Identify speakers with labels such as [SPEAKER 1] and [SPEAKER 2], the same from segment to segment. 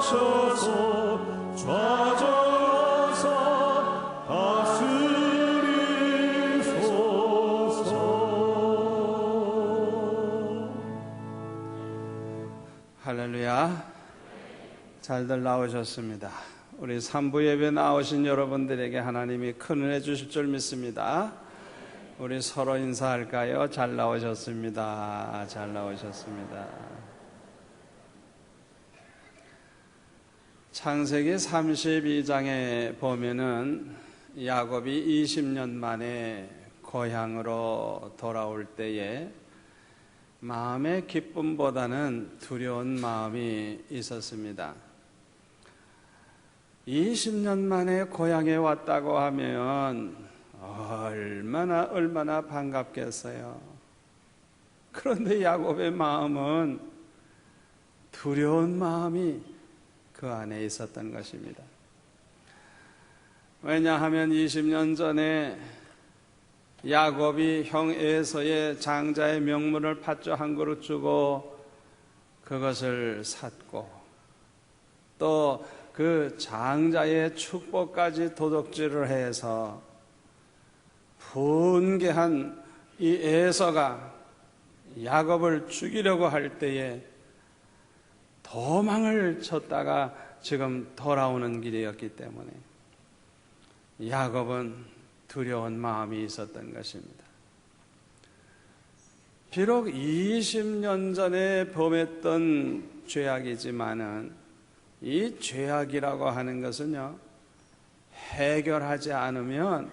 [SPEAKER 1] 하셔서 좌정하사 다스리소서.
[SPEAKER 2] 할렐루야. 잘들 나오셨습니다. 우리 3부 예배 나오신 여러분들에게 하나님이 큰 은혜 주실 줄 믿습니다. 우리 서로 인사할까요? 잘 나오셨습니다. 잘 나오셨습니다. 창세기 32장에 보면은 야곱이 20년 만에 고향으로 돌아올 때에 마음의 기쁨보다는 두려운 마음이 있었습니다. 20년 만에 고향에 왔다고 하면 얼마나 반갑겠어요. 그런데 야곱의 마음은 두려운 마음이 그 안에 있었던 것입니다. 왜냐하면 20년 전에 야곱이 형 에서의 장자의 명물을 팥죽 한 그릇 주고 그것을 샀고 또 그 장자의 축복까지 도둑질을 해서 분개한 이 에서가 야곱을 죽이려고 할 때에 도망을 쳤다가 지금 돌아오는 길이었기 때문에 야곱은 두려운 마음이 있었던 것입니다. 비록 20년 전에 범했던 죄악이지만은 이 죄악이라고 하는 것은요, 해결하지 않으면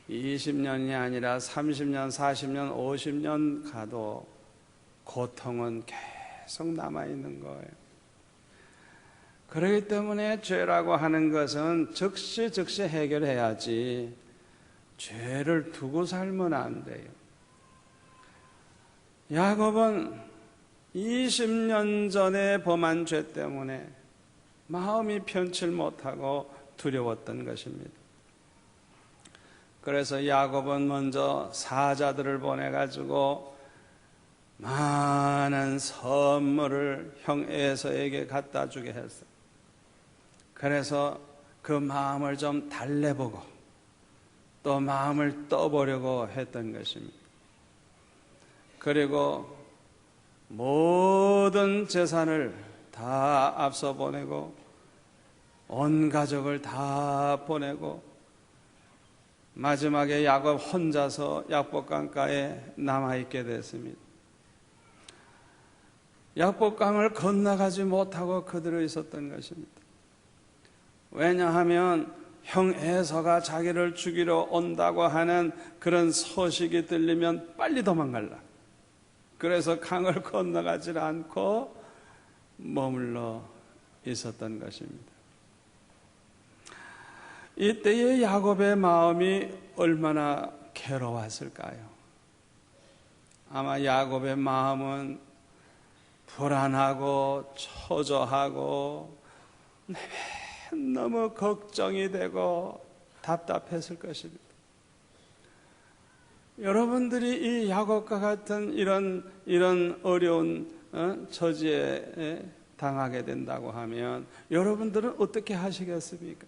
[SPEAKER 2] 20년이 아니라 30년, 40년, 50년 가도 고통은 계속 남아있는 거예요. 그렇기 때문에 죄라고 하는 것은 즉시 해결해야지 죄를 두고 살면 안 돼요. 야곱은 20년 전에 범한 죄 때문에 마음이 편치 못하고 두려웠던 것입니다. 그래서 야곱은 먼저 사자들을 보내가지고 많은 선물을 형 에서에게 갖다 주게 했어요. 그래서 그 마음을 좀 달래보고 또 마음을 떠보려고 했던 것입니다. 그리고 모든 재산을 다 앞서 보내고 온 가족을 다 보내고 마지막에 야곱 혼자서 약복강가에 남아있게 됐습니다. 약복강을 건너가지 못하고 그대로 있었던 것입니다. 왜냐하면 형 에서가 자기를 죽이러 온다고 하는 그런 소식이 들리면 빨리 도망갈라. 그래서 강을 건너가지 않고 머물러 있었던 것입니다. 이때의 야곱의 마음이 얼마나 괴로웠을까요? 아마 야곱의 마음은 불안하고 초조하고 너무 걱정이 되고 답답했을 것입니다. 여러분들이 이 야곱과 같은 이런 어려운 처지에 당하게 된다고 하면 여러분들은 어떻게 하시겠습니까?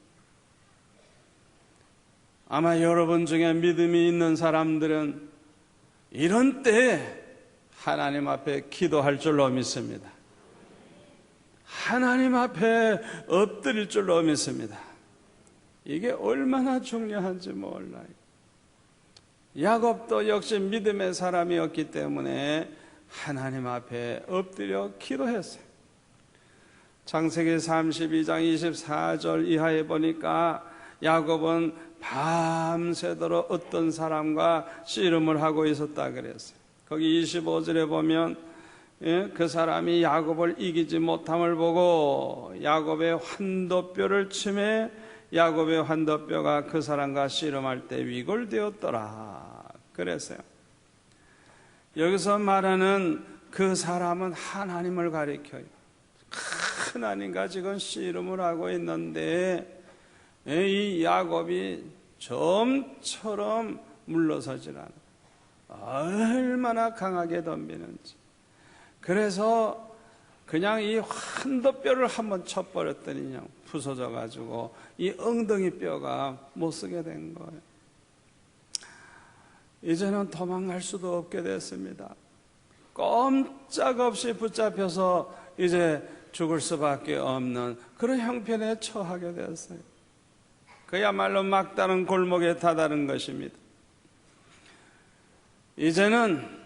[SPEAKER 2] 아마 여러분 중에 믿음이 있는 사람들은 이런 때에 하나님 앞에 기도할 줄로 믿습니다. 하나님 앞에 엎드릴 줄로 믿습니다. 이게 얼마나 중요한지 몰라요. 야곱도 역시 믿음의 사람이었기 때문에 하나님 앞에 엎드려 기도했어요. 창세기 32장 24절 이하에 보니까 야곱은 밤새도록 어떤 사람과 씨름을 하고 있었다 그랬어요. 거기 25절에 보면 그 사람이 야곱을 이기지 못함을 보고 야곱의 환도뼈를 치매 야곱의 환도뼈가 그 사람과 씨름할 때 위골되었더라 그랬어요. 여기서 말하는 그 사람은 하나님을 가리켜요. 하나님과 지금 씨름을 하고 있는데 이 야곱이 좀처럼 물러서질 않아. 얼마나 강하게 덤비는지. 그래서 그냥 이 환도뼈를 한번 쳐버렸더니 그냥 부서져 가지고 이 엉덩이 뼈가 못 쓰게 된 거예요. 이제는 도망갈 수도 없게 됐습니다. 꼼짝없이 붙잡혀서 이제 죽을 수밖에 없는 그런 형편에 처하게 되었어요. 그야말로 막다른 골목에 다다른 것입니다. 이제는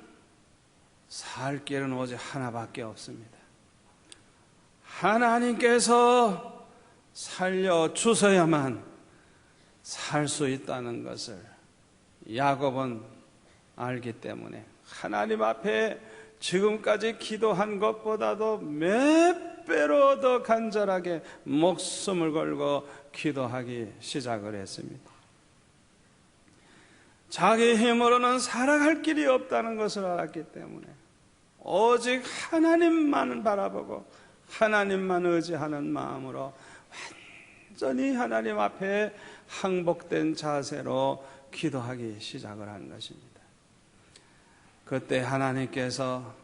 [SPEAKER 2] 살 길은 오직 하나밖에 없습니다. 하나님께서 살려주셔야만 살 수 있다는 것을 야곱은 알기 때문에 하나님 앞에 지금까지 기도한 것보다도 몇 배로 더 간절하게 목숨을 걸고 기도하기 시작을 했습니다. 자기 힘으로는 살아갈 길이 없다는 것을 알았기 때문에 오직 하나님만 바라보고 하나님만 의지하는 마음으로 완전히 하나님 앞에 항복된 자세로 기도하기 시작을 한 것입니다. 그때 하나님께서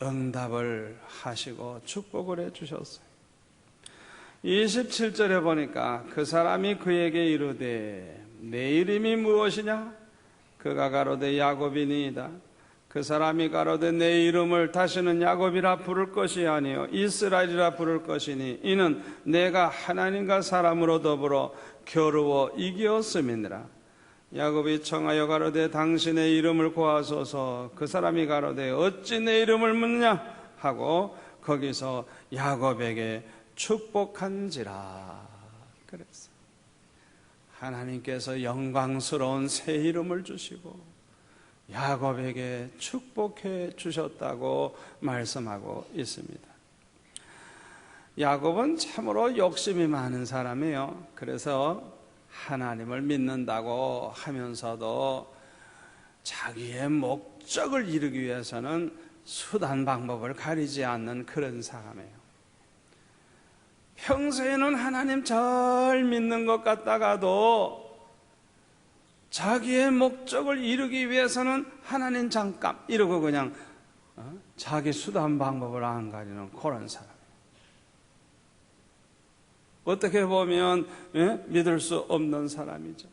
[SPEAKER 2] 응답을 하시고 축복을 해 주셨어요. 27절에 보니까 그 사람이 그에게 이르되 내 이름이 무엇이냐? 그가 가로되 야곱이니이다. 그 사람이 가로되 내 이름을 다시는 야곱이라 부를 것이 아니요 이스라엘이라 부를 것이니 이는 내가 하나님과 사람으로 더불어 겨루어 이기었음이니라. 야곱이 청하여 가로되 당신의 이름을 고하소서. 그 사람이 가로되 어찌 내 이름을 묻냐 하고 거기서 야곱에게 축복한지라 그랬어요. 하나님께서 영광스러운 새 이름을 주시고 야곱에게 축복해 주셨다고 말씀하고 있습니다. 야곱은 참으로 욕심이 많은 사람이에요. 그래서 하나님을 믿는다고 하면서도 자기의 목적을 이루기 위해서는 수단 방법을 가리지 않는 그런 사람이에요. 평소에는 하나님 잘 믿는 것 같다가도 자기의 목적을 이루기 위해서는 하나님 잠깐 이러고 그냥 자기 수단 방법을 안 가리는 그런 사람. 어떻게 보면 믿을 수 없는 사람이죠.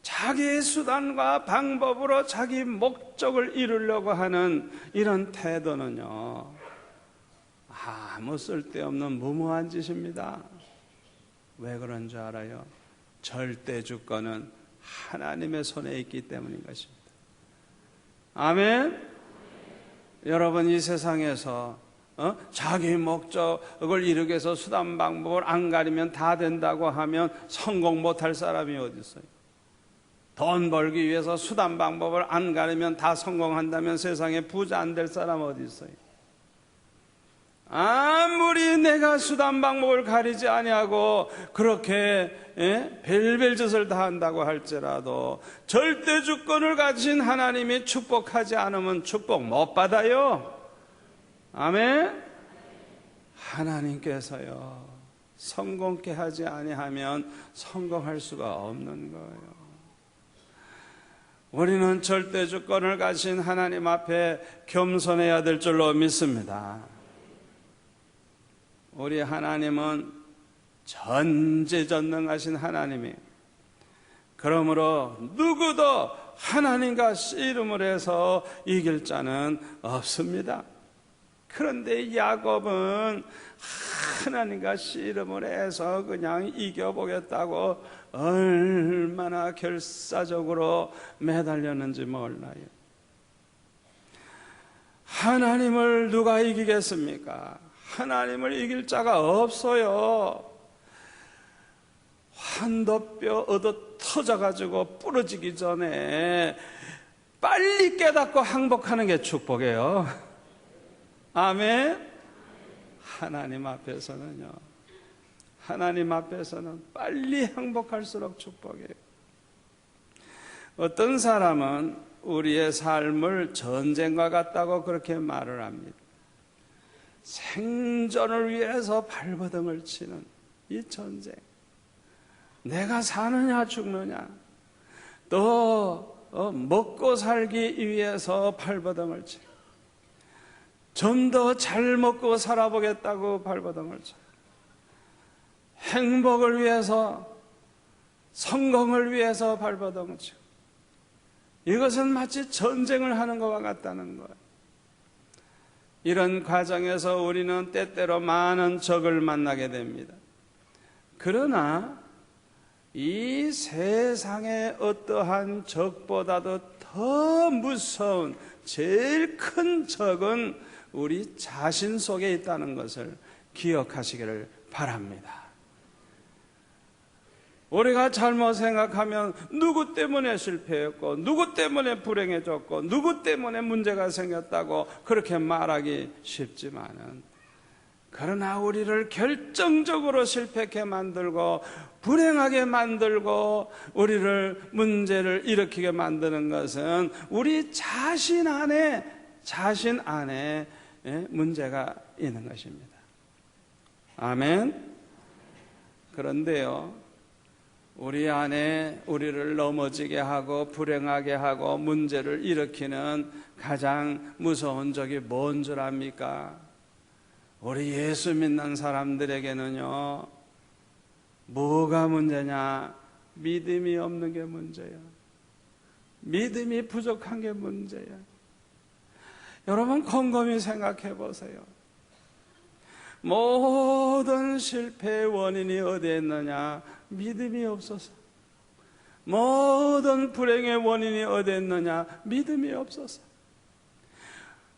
[SPEAKER 2] 자기의 수단과 방법으로 자기 목적을 이루려고 하는 이런 태도는요, 아무 쓸데없는 무모한 짓입니다. 왜 그런 줄 알아요? 절대 주권은 하나님의 손에 있기 때문인 것입니다. 아멘? 여러분, 이 세상에서 자기 목적을 이루기 위해서 수단 방법을 안 가리면 다 된다고 하면 성공 못할 사람이 어디 있어요? 돈 벌기 위해서 수단 방법을 안 가리면 다 성공한다면 세상에 부자 안 될 사람 어디 있어요? 아무리 내가 수단 방법을 가리지 아니하고 그렇게 별별 짓을 다 한다고 할지라도 절대 주권을 가진 하나님이 축복하지 않으면 축복 못 받아요. 아멘. 하나님께서요 성공케 하지 아니하면 성공할 수가 없는 거예요. 우리는 절대 주권을 가진 하나님 앞에 겸손해야 될 줄로 믿습니다. 우리 하나님은 전지전능하신 하나님이에요. 그러므로 누구도 하나님과 씨름을 해서 이길 자는 없습니다. 그런데 야곱은 하나님과 씨름을 해서 그냥 이겨보겠다고 얼마나 결사적으로 매달렸는지 몰라요. 하나님을 누가 이기겠습니까? 하나님을 이길 자가 없어요. 환도뼈 얻어 터져가지고 부러지기 전에 빨리 깨닫고 항복하는 게 축복이에요. 아멘. 하나님 앞에서는요, 하나님 앞에서는 빨리 항복할수록 축복이에요. 어떤 사람은 우리의 삶을 전쟁과 같다고 그렇게 말을 합니다. 생존을 위해서 발버둥을 치는 이 전쟁, 내가 사느냐 죽느냐, 또 먹고 살기 위해서 발버둥을 치는, 좀 더 잘 먹고 살아보겠다고 발버둥을 쳐요. 행복을 위해서, 성공을 위해서 발버둥을 치고, 이것은 마치 전쟁을 하는 것과 같다는 거예요. 이런 과정에서 우리는 때때로 많은 적을 만나게 됩니다. 그러나 이 세상의 어떠한 적보다도 더 무서운 제일 큰 적은 우리 자신 속에 있다는 것을 기억하시기를 바랍니다. 우리가 잘못 생각하면 누구 때문에 실패했고, 누구 때문에 불행해졌고, 누구 때문에 문제가 생겼다고 그렇게 말하기 쉽지만은, 그러나 우리를 결정적으로 실패하게 만들고 불행하게 만들고 우리를 문제를 일으키게 만드는 것은 우리 자신 안에 문제가 있는 것입니다. 아멘. 그런데요, 우리 안에 우리를 넘어지게 하고 불행하게 하고 문제를 일으키는 가장 무서운 적이 뭔 줄 압니까? 우리 예수 믿는 사람들에게는요, 뭐가 문제냐? 믿음이 없는 게 문제야. 믿음이 부족한 게 문제야. 여러분 곰곰이 생각해 보세요. 모든 실패의 원인이 어디에 있느냐? 믿음이 없어서. 모든 불행의 원인이 어디에 있느냐? 믿음이 없어서.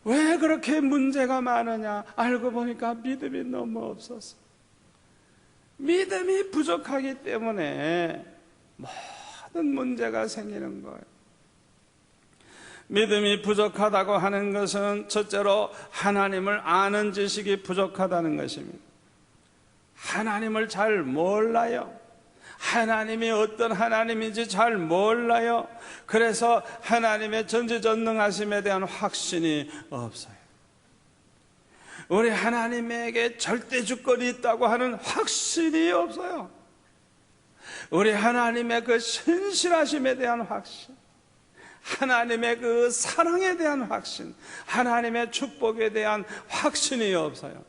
[SPEAKER 2] 왜 그렇게 문제가 많으냐? 알고 보니까 믿음이 너무 없어서. 믿음이 부족하기 때문에 모든 문제가 생기는 거예요. 믿음이 부족하다고 하는 것은 첫째로 하나님을 아는 지식이 부족하다는 것입니다. 하나님을 잘 몰라요. 하나님이 어떤 하나님인지 잘 몰라요. 그래서 하나님의 전지전능하심에 대한 확신이 없어요. 우리 하나님에게 절대 주권이 있다고 하는 확신이 없어요. 우리 하나님의 그 신실하심에 대한 확신, 하나님의 그 사랑에 대한 확신, 하나님의 축복에 대한 확신이 없어요.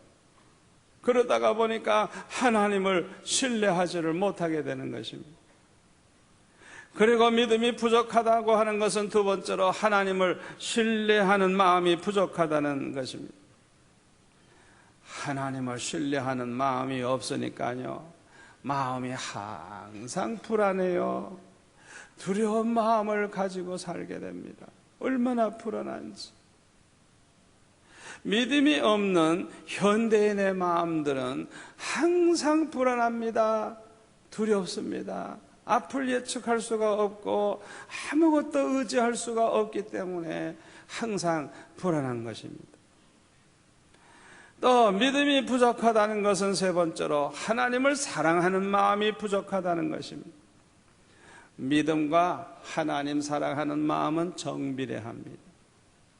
[SPEAKER 2] 그러다가 보니까 하나님을 신뢰하지를 못하게 되는 것입니다. 그리고 믿음이 부족하다고 하는 것은 두 번째로 하나님을 신뢰하는 마음이 부족하다는 것입니다. 하나님을 신뢰하는 마음이 없으니까요, 마음이 항상 불안해요. 두려운 마음을 가지고 살게 됩니다. 얼마나 불안한지. 믿음이 없는 현대인의 마음들은 항상 불안합니다. 두렵습니다. 앞을 예측할 수가 없고 아무것도 의지할 수가 없기 때문에 항상 불안한 것입니다. 또 믿음이 부족하다는 것은 세 번째로 하나님을 사랑하는 마음이 부족하다는 것입니다. 믿음과 하나님 사랑하는 마음은 정비례합니다.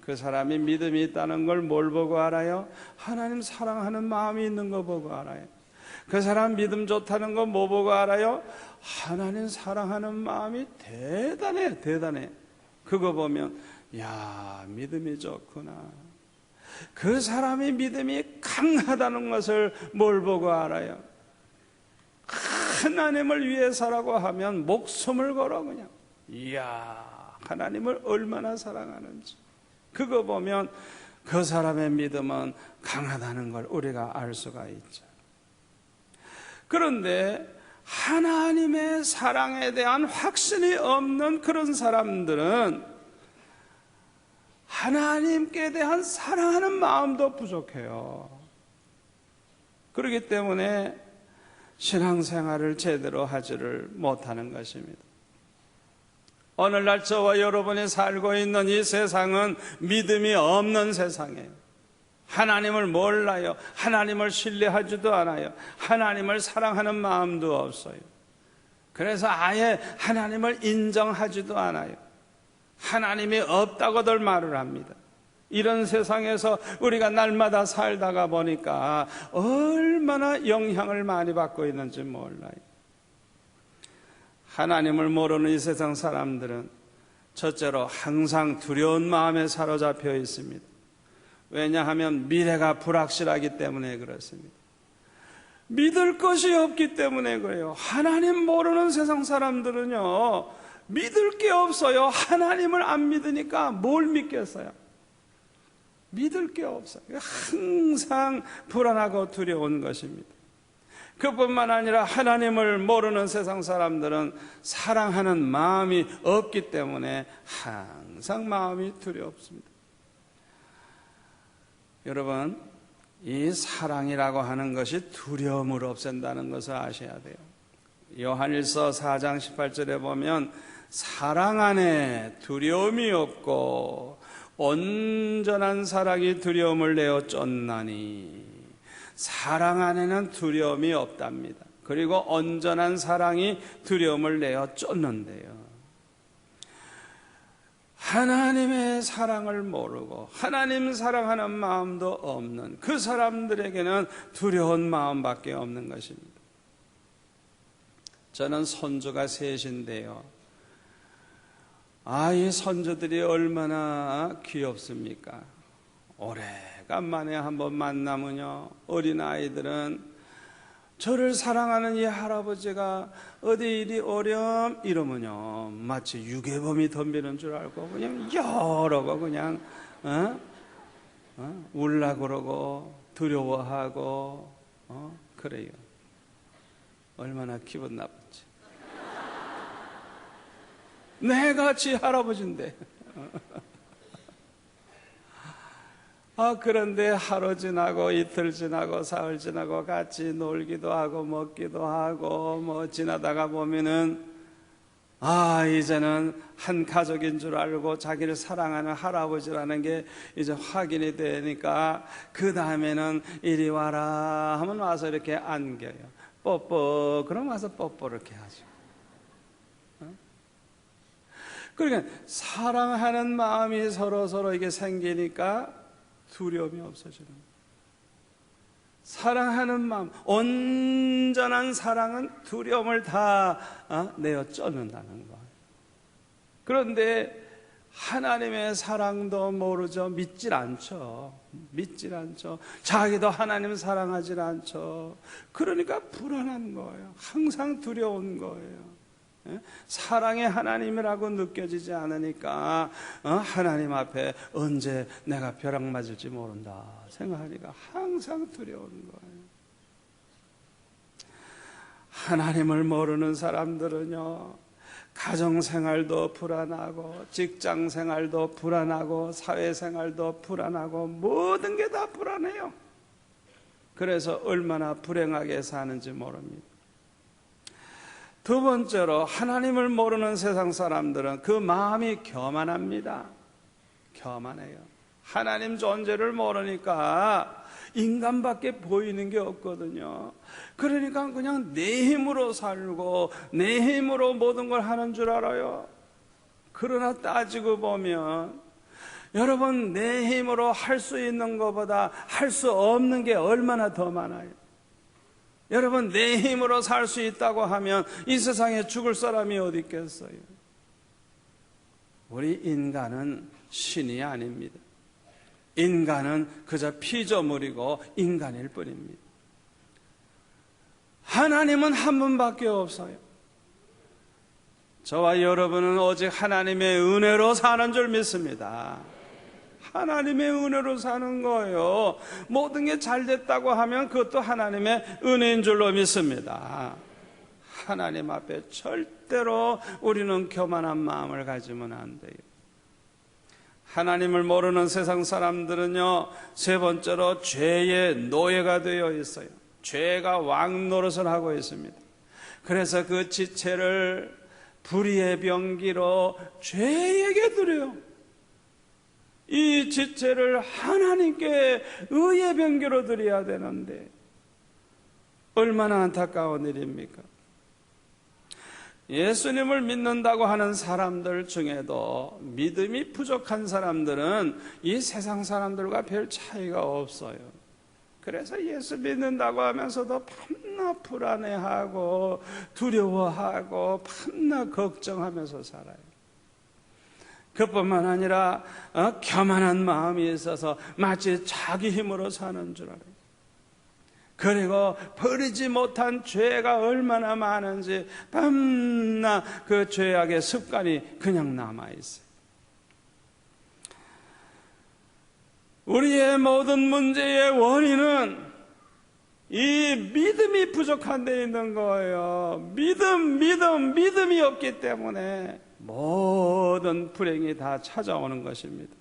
[SPEAKER 2] 그 사람이 믿음이 있다는 걸 뭘 보고 알아요? 하나님 사랑하는 마음이 있는 거 보고 알아요. 그 사람 믿음 좋다는 거 뭐 보고 알아요? 하나님 사랑하는 마음이 대단해. 그거 보면 야, 믿음이 좋구나. 그 사람이 믿음이 강하다는 것을 뭘 보고 알아요? 하나님을 위해서라고 하면 목숨을 걸어 그냥. 이야, 하나님을 얼마나 사랑하는지. 그거 보면 그 사람의 믿음은 강하다는 걸 우리가 알 수가 있죠. 그런데 하나님의 사랑에 대한 확신이 없는 그런 사람들은 하나님께 대한 사랑하는 마음도 부족해요. 그렇기 때문에 신앙생활을 제대로 하지를 못하는 것입니다. 오늘날 저와 여러분이 살고 있는 이 세상은 믿음이 없는 세상이에요. 하나님을 몰라요. 하나님을 신뢰하지도 않아요. 하나님을 사랑하는 마음도 없어요. 그래서 아예 하나님을 인정하지도 않아요. 하나님이 없다고들 말을 합니다. 이런 세상에서 우리가 날마다 살다가 보니까 얼마나 영향을 많이 받고 있는지 몰라요. 하나님을 모르는 이 세상 사람들은 첫째로 항상 두려운 마음에 사로잡혀 있습니다. 왜냐하면 미래가 불확실하기 때문에 그렇습니다. 믿을 것이 없기 때문에 그래요. 하나님 모르는 세상 사람들은요, 믿을 게 없어요. 하나님을 안 믿으니까 뭘 믿겠어요? 믿을 게 없어요. 항상 불안하고 두려운 것입니다. 그뿐만 아니라 하나님을 모르는 세상 사람들은 사랑하는 마음이 없기 때문에 항상 마음이 두렵습니다. 여러분, 이 사랑이라고 하는 것이 두려움을 없앤다는 것을 아셔야 돼요. 요한일서 4장 18절에 보면 사랑 안에 두려움이 없고 온전한 사랑이 두려움을 내어 쫓나니, 사랑 안에는 두려움이 없답니다. 그리고 온전한 사랑이 두려움을 내어 쫓는데요. 하나님의 사랑을 모르고 하나님 사랑하는 마음도 없는 그 사람들에게는 두려운 마음밖에 없는 것입니다. 저는 손주가 셋인데요. 이 손주들이 얼마나 귀엽습니까? 오래간만에 한번 만나면요, 어린아이들은 저를 사랑하는 이 할아버지가 어디 이리 오렴 이러면요, 마치 유괴범이 덤비는 줄 알고 그냥 여러고 그냥 울라 그러고 두려워하고 그래요. 얼마나 기분 나쁘지. 내가 지 할아버지인데. 그런데 하루 지나고 이틀 지나고 사흘 지나고 같이 놀기도 하고 먹기도 하고 지나다가 보면은 이제는 한 가족인 줄 알고 자기를 사랑하는 할아버지라는 게 이제 확인이 되니까 그 다음에는 이리 와라 하면 와서 이렇게 안겨요. 뽀뽀 그럼 와서 뽀뽀 이렇게 하죠. 그러니까 사랑하는 마음이 서로 이게 생기니까 두려움이 없어지는 거예요. 사랑하는 마음, 온전한 사랑은 두려움을 다 내어 쫓는다는 거예요. 그런데 하나님의 사랑도 모르죠. 믿질 않죠. 자기도 하나님 사랑하질 않죠. 그러니까 불안한 거예요. 항상 두려운 거예요. 사랑의 하나님이라고 느껴지지 않으니까 하나님 앞에 언제 내가 벼락 맞을지 모른다 생각하니까 항상 두려운 거예요. 하나님을 모르는 사람들은요, 가정생활도 불안하고 직장생활도 불안하고 사회생활도 불안하고 모든 게 다 불안해요. 그래서 얼마나 불행하게 사는지 모릅니다. 두 번째로, 하나님을 모르는 세상 사람들은 그 마음이 교만합니다. 교만해요. 하나님 존재를 모르니까 인간밖에 보이는 게 없거든요. 그러니까 그냥 내 힘으로 살고 내 힘으로 모든 걸 하는 줄 알아요. 그러나 따지고 보면 여러분, 내 힘으로 할 수 있는 것보다 할 수 없는 게 얼마나 더 많아요. 여러분, 내 힘으로 살 수 있다고 하면 이 세상에 죽을 사람이 어디 있겠어요? 우리 인간은 신이 아닙니다. 인간은 그저 피조물이고 인간일 뿐입니다. 하나님은 한 분밖에 없어요. 저와 여러분은 오직 하나님의 은혜로 사는 줄 믿습니다. 하나님의 은혜로 사는 거예요. 모든 게 잘 됐다고 하면 그것도 하나님의 은혜인 줄로 믿습니다. 하나님 앞에 절대로 우리는 교만한 마음을 가지면 안 돼요. 하나님을 모르는 세상 사람들은요, 세 번째로 죄의 노예가 되어 있어요. 죄가 왕노릇을 하고 있습니다. 그래서 그 지체를 불의의 병기로 죄에게 드려요. 이 지체를 하나님께 의의 병기로 드려야 되는데 얼마나 안타까운 일입니까? 예수님을 믿는다고 하는 사람들 중에도 믿음이 부족한 사람들은 이 세상 사람들과 별 차이가 없어요. 그래서 예수 믿는다고 하면서도 밤낮 불안해하고 두려워하고 밤낮 걱정하면서 살아요. 그뿐만 아니라 교만한 마음이 있어서 마치 자기 힘으로 사는 줄 알아요. 그리고 버리지 못한 죄가 얼마나 많은지 밤낮 그 죄악의 습관이 그냥 남아있어요. 우리의 모든 문제의 원인은 이 믿음이 부족한 데 있는 거예요. 믿음이 없기 때문에 모든 불행이 다 찾아오는 것입니다.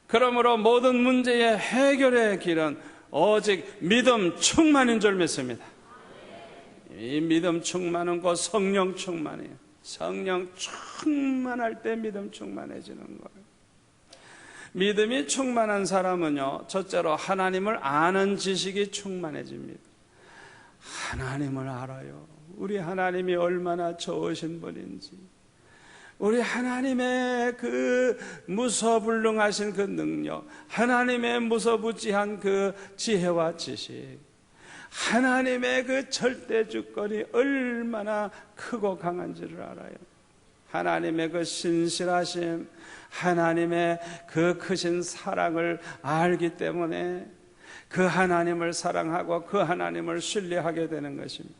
[SPEAKER 2] 그러므로 모든 문제의 해결의 길은 오직 믿음 충만인 줄 믿습니다. 이 믿음 충만은 곧 성령 충만이에요. 성령 충만할 때 믿음 충만해지는 거예요. 믿음이 충만한 사람은요, 첫째로 하나님을 아는 지식이 충만해집니다. 하나님을 알아요. 우리 하나님이 얼마나 좋으신 분인지, 우리 하나님의 그 무소불능하신 그 능력, 하나님의 무소부지한 그 지혜와 지식, 하나님의 그 절대 주권이 얼마나 크고 강한지를 알아요. 하나님의 그 신실하심, 하나님의 그 크신 사랑을 알기 때문에 그 하나님을 사랑하고 그 하나님을 신뢰하게 되는 것입니다.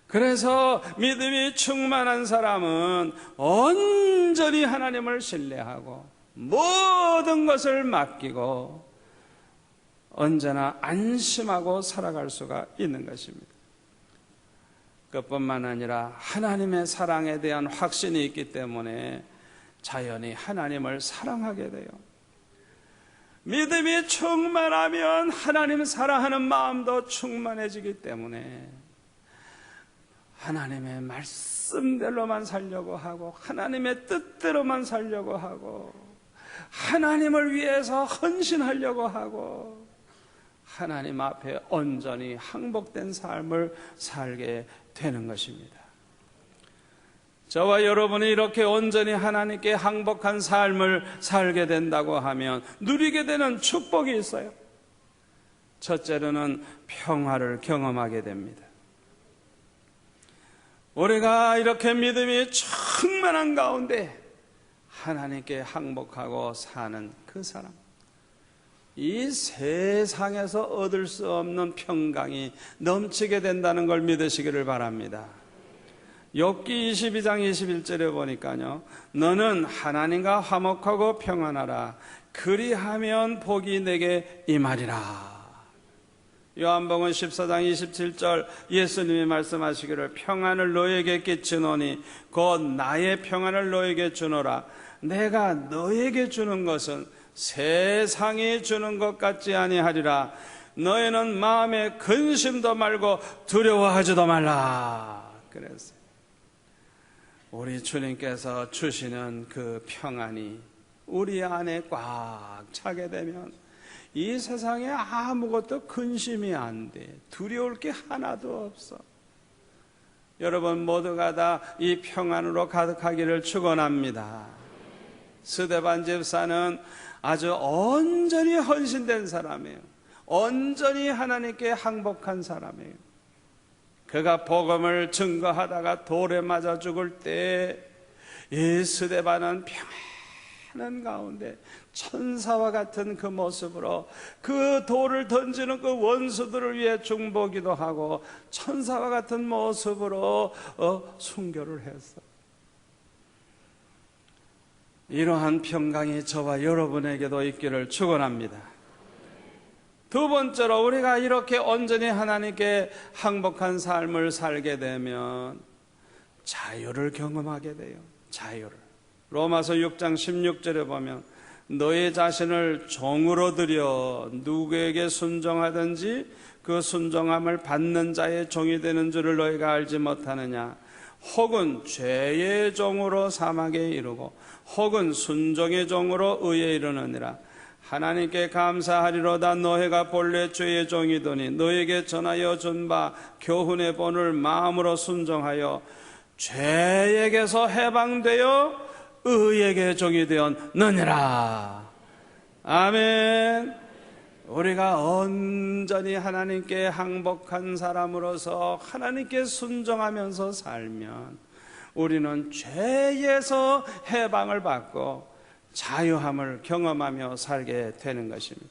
[SPEAKER 2] 그래서 믿음이 충만한 사람은 온전히 하나님을 신뢰하고 모든 것을 맡기고 언제나 안심하고 살아갈 수가 있는 것입니다. 그뿐만 아니라 하나님의 사랑에 대한 확신이 있기 때문에 자연히 하나님을 사랑하게 돼요. 믿음이 충만하면 하나님 사랑하는 마음도 충만해지기 때문에 하나님의 말씀대로만 살려고 하고 하나님의 뜻대로만 살려고 하고 하나님을 위해서 헌신하려고 하고 하나님 앞에 온전히 항복된 삶을 살게 되는 것입니다. 저와 여러분이 이렇게 온전히 하나님께 항복한 삶을 살게 된다고 하면 누리게 되는 축복이 있어요. 첫째로는 평화를 경험하게 됩니다. 우리가 이렇게 믿음이 충만한 가운데 하나님께 항복하고 사는 그 사람, 이 세상에서 얻을 수 없는 평강이 넘치게 된다는 걸 믿으시기를 바랍니다. 욥기 22장 21절에 보니까요, 너는 하나님과 화목하고 평안하라. 그리하면 복이 내게 임하리라. 요한복음 14장 27절 예수님이 말씀하시기를 평안을 너에게 끼치노니 곧 나의 평안을 너에게 주노라. 내가 너에게 주는 것은 세상이 주는 것 같지 아니하리라. 너희는 마음에 근심도 말고 두려워하지도 말라. 그랬어요. 우리 주님께서 주시는 그 평안이 우리 안에 꽉 차게 되면 이 세상에 아무것도 근심이 안 돼. 두려울 게 하나도 없어. 여러분 모두가 다 이 평안으로 가득하기를 축원합니다. 스데반 집사는 아주 온전히 헌신된 사람이에요. 온전히 하나님께 항복한 사람이에요. 그가 복음을 증거하다가 돌에 맞아 죽을 때 이 스데반은 평안한 가운데 천사와 같은 그 모습으로 그 돌을 던지는 그 원수들을 위해 중보기도 하고 천사와 같은 모습으로 순교를 했어. 이러한 평강이 저와 여러분에게도 있기를 축원합니다. 두 번째로 우리가 이렇게 온전히 하나님께 항복한 삶을 살게 되면 자유를 경험하게 돼요. 자유를. 로마서 6장 16절에 보면 너의 자신을 종으로 들여 누구에게 순종하든지 그 순종함을 받는 자의 종이 되는 줄을 너희가 알지 못하느냐. 혹은 죄의 종으로 사망에 이르고 혹은 순종의 종으로 의에 이르느니라. 하나님께 감사하리로다. 너희가 본래 죄의 종이더니 너에게 전하여 준 바 교훈의 본을 마음으로 순종하여 죄에게서 해방되어 의에게 종이 되었느니라. 아멘. 우리가 온전히 하나님께 항복한 사람으로서 하나님께 순종하면서 살면 우리는 죄에서 해방을 받고 자유함을 경험하며 살게 되는 것입니다.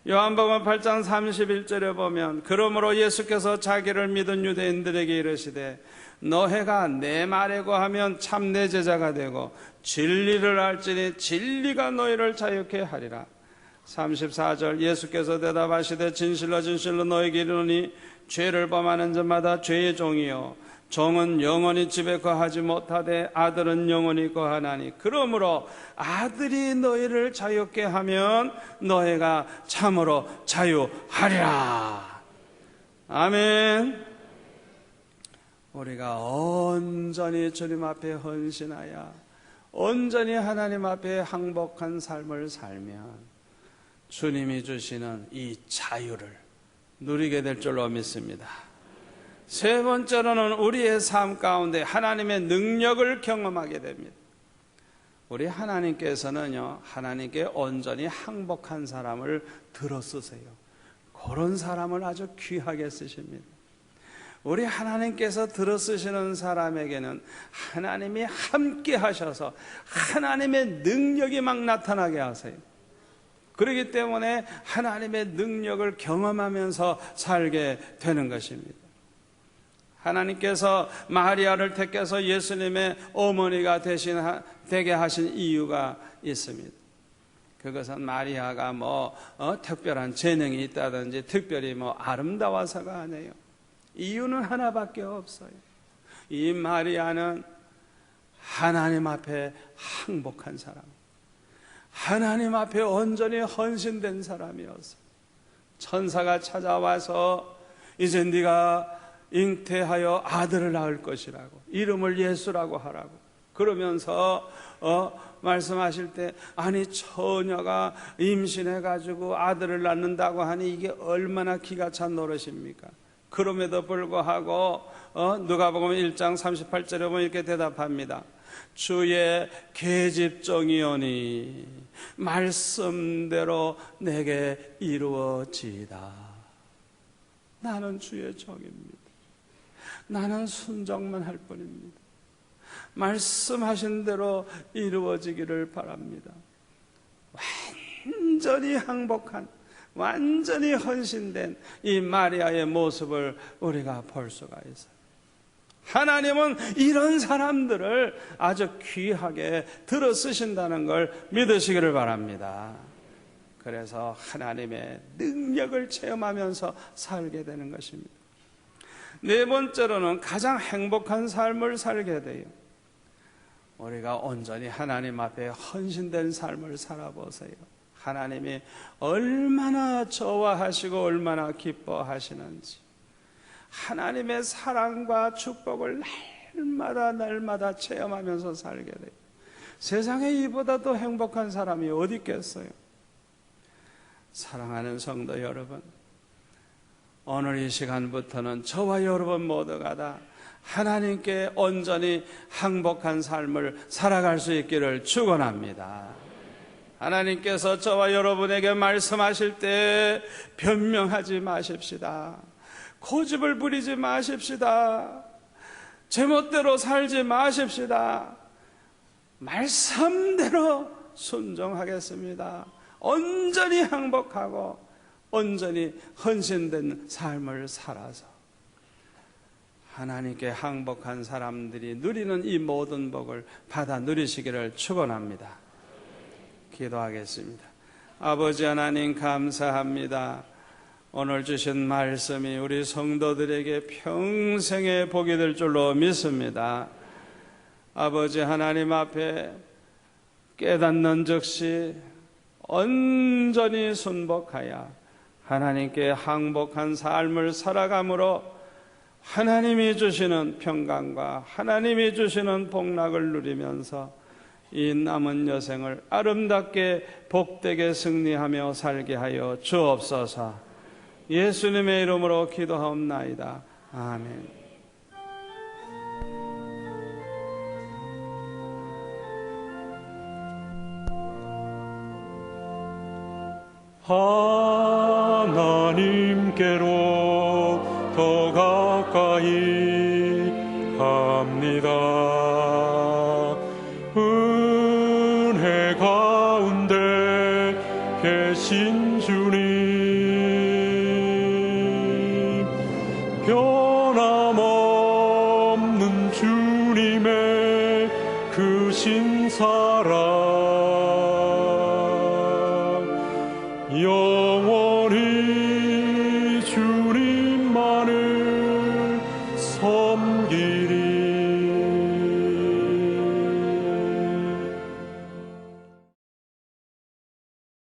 [SPEAKER 2] 요한복음 8장 31절에 보면 그러므로 예수께서 자기를 믿은 유대인들에게 이르시되 너희가 내 말에 거하면 참 내 제자가 되고 진리를 알지니 진리가 너희를 자유케 하리라. 34절 예수께서 대답하시되 진실로 진실로 너희에게 이르노니 죄를 범하는 자마다 죄의 종이요 종은 영원히 집에 거하지 못하되 아들은 영원히 거하나니 그러므로 아들이 너희를 자유케 하면 너희가 참으로 자유하리라. 아멘. 우리가 온전히 주님 앞에 헌신하여 온전히 하나님 앞에 항복한 삶을 살면 주님이 주시는 이 자유를 누리게 될 줄로 믿습니다. 세 번째로는 우리의 삶 가운데 하나님의 능력을 경험하게 됩니다. 우리 하나님께서는요, 하나님께 온전히 항복한 사람을 들어 쓰세요. 그런 사람을 아주 귀하게 쓰십니다. 우리 하나님께서 들어 쓰시는 사람에게는 하나님이 함께 하셔서 하나님의 능력이 막 나타나게 하세요. 그렇기 때문에 하나님의 능력을 경험하면서 살게 되는 것입니다. 하나님께서 마리아를 택해서 예수님의 어머니가 되게 하신 이유가 있습니다. 그것은 마리아가 특별한 재능이 있다든지 특별히 아름다워서가 아니에요. 이유는 하나밖에 없어요. 이 마리아는 하나님 앞에 항복한 사람, 하나님 앞에 온전히 헌신된 사람이었어요. 천사가 찾아와서 이제 네가 잉태하여 아들을 낳을 것이라고, 이름을 예수라고 하라고 그러면서 말씀하실 때, 아니 처녀가 임신해가지고 아들을 낳는다고 하니 이게 얼마나 기가 찬 노릇입니까? 그럼에도 불구하고 누가복음 1장 38절에 보면 이렇게 대답합니다. 주의 계집종이오니 말씀대로 내게 이루어지이다. 나는 주의 종입니다. 나는 순종만 할 뿐입니다. 말씀하신 대로 이루어지기를 바랍니다. 완전히 항복한, 완전히 헌신된 이 마리아의 모습을 우리가 볼 수가 있어요. 하나님은 이런 사람들을 아주 귀하게 들어 쓰신다는 걸 믿으시기를 바랍니다. 그래서 하나님의 능력을 체험하면서 살게 되는 것입니다. 네 번째로는 가장 행복한 삶을 살게 돼요. 우리가 온전히 하나님 앞에 헌신된 삶을 살아보세요. 하나님이 얼마나 좋아하시고 얼마나 기뻐하시는지, 하나님의 사랑과 축복을 날마다 체험하면서 살게 돼요. 세상에 이보다 더 행복한 사람이 어디 있겠어요? 사랑하는 성도 여러분, 오늘 이 시간부터는 저와 여러분 모두가 다 하나님께 온전히 항복한 삶을 살아갈 수 있기를 축원합니다. 하나님께서 저와 여러분에게 말씀하실 때 변명하지 마십시다. 고집을 부리지 마십시다. 제멋대로 살지 마십시다. 말씀대로 순종하겠습니다. 온전히 항복하고 온전히 헌신된 삶을 살아서 하나님께 항복한 사람들이 누리는 이 모든 복을 받아 누리시기를 축원합니다. 기도하겠습니다. 아버지 하나님 감사합니다. 오늘 주신 말씀이 우리 성도들에게 평생의 복이 될 줄로 믿습니다. 아버지 하나님 앞에 깨닫는 즉시 온전히 순복하여 하나님께 항복한 삶을 살아감으로 하나님이 주시는 평강과 하나님이 주시는 복락을 누리면서 이 남은 여생을 아름답게 복되게 승리하며 살게 하여 주옵소서. 예수님의 이름으로 기도하옵나이다. 아멘.
[SPEAKER 1] 하나님께로 더 가까이 갑니다. 찬양합니다. 은혜 가운데 계신 주님, 변함없는 주님의 크신 사랑 영원히